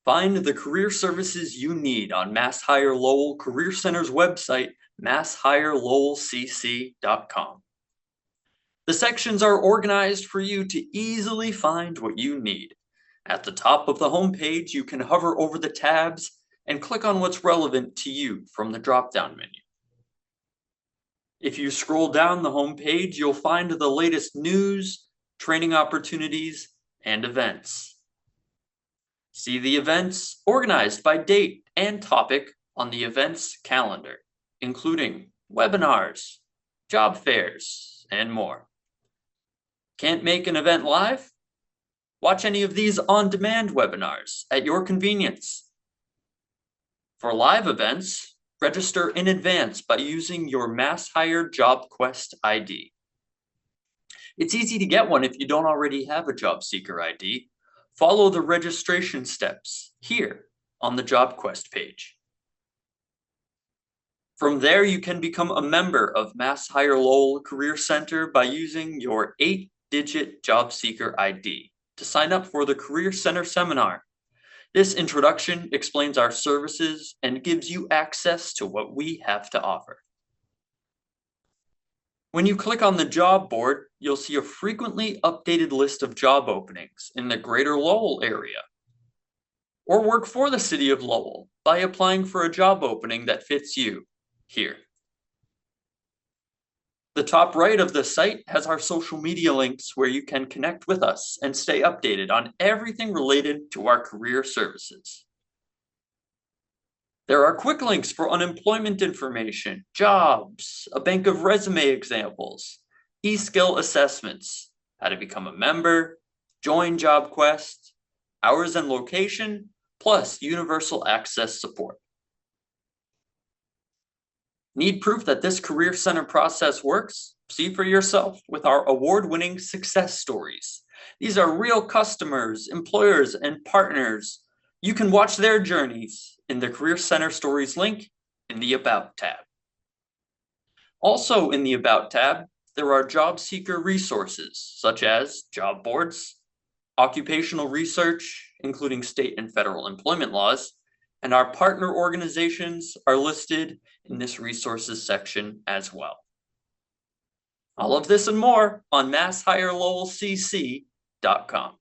Find the career services you need on MassHire Lowell Career Center's website, masshirelowellcc.com. The sections are organized for you to easily find what you need. At the top of the homepage, you can hover over the tabs and click on what's relevant to you from the drop-down menu. If you scroll down the homepage, you'll find the latest news, training opportunities, and events. See the events organized by date and topic on the events calendar, including webinars, job fairs, and more. Can't make an event live? Watch any of these on-demand webinars at your convenience. For live events, register in advance by using your MassHire JobQuest ID. It's easy to get one if you don't already have a job seeker ID. Follow the registration steps here on the JobQuest page. From there, you can become a member of MassHire Lowell Career Center by using your 8-digit job seeker ID to sign up for the Career Center seminar. This introduction explains our services and gives you access to what we have to offer. When you click on the job board, you'll see a frequently updated list of job openings in the greater Lowell area. Or work for the city of Lowell by applying for a job opening that fits you here. The top right of the site has our social media links where you can connect with us and stay updated on everything related to our career services. There are quick links for unemployment information, jobs, a bank of resume examples, e-skill assessments, how to become a member, join JobQuest, hours and location, plus universal access support. Need proof that this Career Center process works? See for yourself with our award-winning success stories. These are real customers, employers, and partners. You can watch their journeys in the Career Center Stories link in the About tab. Also in the About tab, there are job seeker resources such as job boards, occupational research, including state and federal employment laws, and our partner organizations are listed in this resources section as well. All of this and more on MassHireLowellCC.com.